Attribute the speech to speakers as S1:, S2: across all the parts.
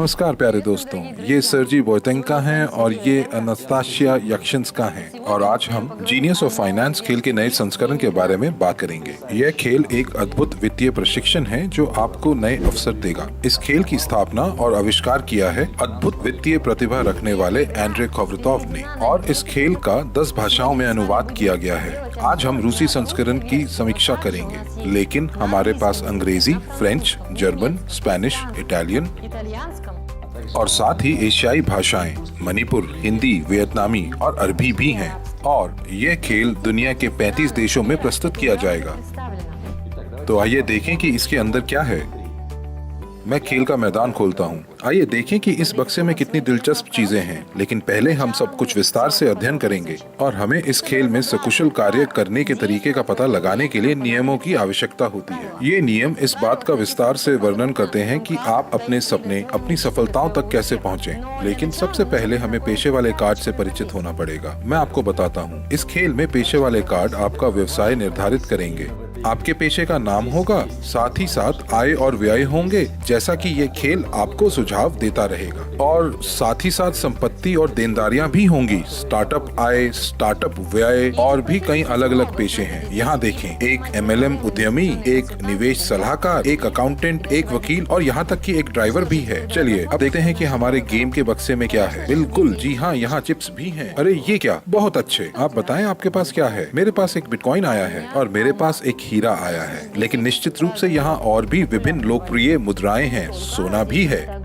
S1: नमस्कार प्यारे दोस्तों, ये सर्जी बोयतेंका हैं और ये अनास्ताशिया यक्षिंस्का हैं और आज हम जीनियस ऑफ फाइनेंस खेल के नए संस्करण के बारे में बात करेंगे। यह खेल एक अद्भुत वित्तीय प्रशिक्षण है जो आपको नए अवसर देगा। इस खेल की स्थापना और आविष्कार किया है अद्भुत वित्तीय प्रतिभा रखने वाले एंड्रे कोवरतोव ने और इस खेल का 10 भाषाओं में अनुवाद किया गया है। आज हम रूसी संस्करण की समीक्षा करेंगे, लेकिन हमारे पास अंग्रेजी, फ्रेंच, जर्मन, स्पेनिश, इटालियन और साथ ही एशियाई भाषाएं मणिपुर, हिंदी, वियतनामी और अरबी भी हैं और यह खेल दुनिया के 35 देशों में प्रस्तुत किया जाएगा। तो आइए देखें कि इसके अंदर क्या है। मैं खेल का मैदान खोलता हूँ। आइए देखें कि इस बक्से में कितनी दिलचस्प चीजें हैं, लेकिन पहले हम सब कुछ विस्तार से अध्ययन करेंगे और हमें इस खेल में सकुशल कार्य करने के तरीके का पता लगाने के लिए नियमों की आवश्यकता होती है। ये नियम इस बात का विस्तार से वर्णन करते हैं कि आप अपने सपने, अपनी सफलताओं तक कैसे पहुँचे। लेकिन सबसे पहले हमें पेशे वाले कार्ड से परिचित होना पड़ेगा। मैं आपको बताता हूँ, इस खेल में पेशे वाले कार्ड आपका व्यवसाय निर्धारित करेंगे। आपके पेशे का नाम होगा, साथ ही साथ आय और व्यय होंगे, जैसा कि ये खेल आपको सुझाव देता रहेगा। और साथ ही साथ संपत्ति और देनदारियां भी होंगी, स्टार्टअप आय, स्टार्टअप व्यय और भी कई अलग अलग पेशे हैं। यहाँ देखें, एक MLM उद्यमी, एक निवेश सलाहकार, एक अकाउंटेंट, एक वकील और यहाँ तक कि एक ड्राइवर भी है। चलिए अब देखते हैं कि हमारे गेम के बक्से में क्या है। बिल्कुल जी हाँ, यहाँ चिप्स भी हैं। अरे ये क्या, बहुत अच्छे। आप बताएं आपके पास क्या है। मेरे पास एक बिटकॉइन आया है और मेरे पास एक हीरा आया है, लेकिन निश्चित रूप से यहाँ और भी विभिन्न लोकप्रिय मुद्राएं हैं, सोना भी है।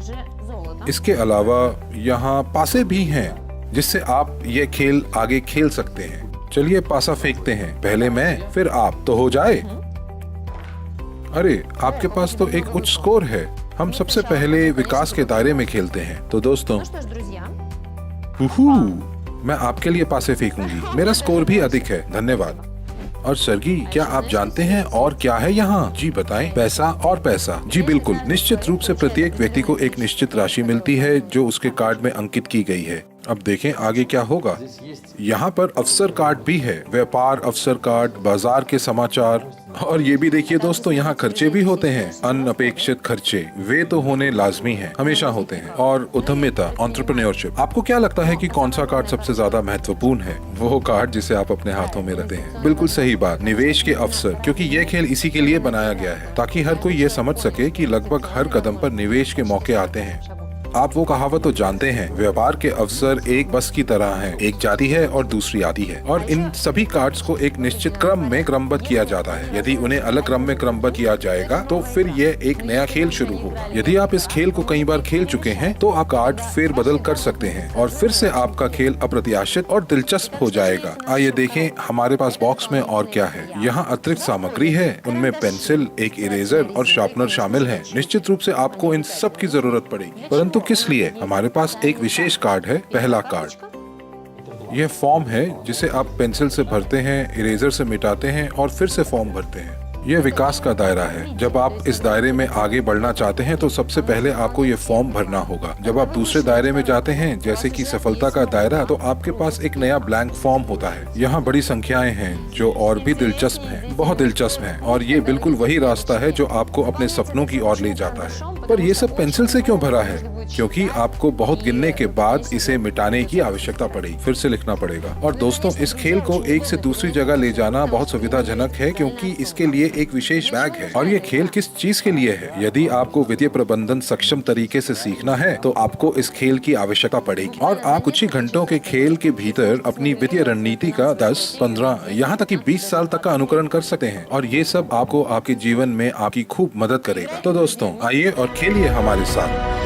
S1: इसके अलावा यहाँ पासे भी हैं, जिससे आप ये खेल आगे खेल सकते हैं। चलिए पासा फेंकते हैं, पहले मैं फिर आप, तो हो जाए। अरे आपके पास तो एक उच्च स्कोर है। हम सबसे पहले विकास के दायरे में खेलते हैं। तो दोस्तों, मैं आपके लिए पासे फेंकूंगी। मेरा स्कोर भी अधिक है, धन्यवाद। और सरगी, क्या आप जानते हैं और क्या है यहाँ? जी बताएं। पैसा और पैसा। जी बिल्कुल, निश्चित रूप से प्रत्येक व्यक्ति को एक निश्चित राशि मिलती है जो उसके कार्ड में अंकित की गई है। अब देखें आगे क्या होगा। यहाँ पर अवसर कार्ड भी है, व्यापार अवसर कार्ड, बाजार के समाचार और ये भी देखिए दोस्तों, यहाँ खर्चे भी होते हैं। अनअपेक्षित खर्चे, वे तो होने लाजमी हैं, हमेशा होते हैं। और उद्यमिता, एंटरप्रेन्योरशिप। आपको क्या लगता है कि कौन सा कार्ड सबसे ज्यादा महत्वपूर्ण है? वो कार्ड जिसे आप अपने हाथों में रखते हैं। बिल्कुल सही बात, निवेश के अवसर, क्योंकि ये खेल इसी के लिए बनाया गया है ताकि हर कोई ये समझ सके कि लगभग हर कदम पर निवेश के मौके आते हैं। आप वो कहावत तो जानते हैं, व्यापार के अवसर एक बस की तरह हैं, एक जाती है और दूसरी आती है। और इन सभी कार्ड्स को एक निश्चित क्रम में क्रमबद्ध किया जाता है। यदि उन्हें अलग क्रम में क्रमबद्ध किया जाएगा तो फिर यह एक नया खेल शुरू होगा। यदि आप इस खेल को कई बार खेल चुके हैं तो आप कार्ड फेर बदल कर सकते हैं और फिर से आपका खेल अप्रत्याशित और दिलचस्प हो जाएगा। आइए देखें हमारे पास बॉक्स में और क्या है। यहाँ अतिरिक्त सामग्री है, उनमें पेंसिल, एक इरेजर और शार्पनर शामिल है। निश्चित रूप से आपको इन सब की जरूरत पड़ेगी, परंतु किस लिए? हमारे पास एक विशेष कार्ड है, पहला कार्ड। यह फॉर्म है जिसे आप पेंसिल से भरते हैं, इरेजर से मिटाते हैं और फिर से फॉर्म भरते हैं। यह विकास का दायरा है। जब आप इस दायरे में आगे बढ़ना चाहते हैं तो सबसे पहले आपको ये फॉर्म भरना होगा। जब आप दूसरे दायरे में जाते हैं, जैसे कि सफलता का दायरा, तो आपके पास एक नया ब्लैंक फॉर्म होता है। यहाँ बड़ी संख्याएं हैं जो और भी दिलचस्प हैं, बहुत दिलचस्प हैं, और ये बिल्कुल वही रास्ता है जो आपको अपने सपनों की ओर ले जाता है। पर ये सब पेंसिल से क्यों भरा है? क्योंकि आपको बहुत गिनने के बाद इसे मिटाने की आवश्यकता पड़ेगी, फिर से लिखना पड़ेगा। और दोस्तों, इस खेल को एक से दूसरी जगह ले जाना बहुत सुविधाजनक है क्योंकि इसके लिए एक विशेष बैग है। और ये खेल किस चीज के लिए है? यदि आपको वित्तीय प्रबंधन सक्षम तरीके से सीखना है तो आपको इस खेल की आवश्यकता पड़ेगी और आप कुछ ही घंटों के खेल के भीतर अपनी वित्तीय रणनीति का 10, 15, यहाँ तक कि 20 साल तक का अनुकरण कर सकते हैं और ये सब आपको आपके जीवन में आपकी खूब मदद करेगा। तो दोस्तों, आइए और खेलिए हमारे साथ।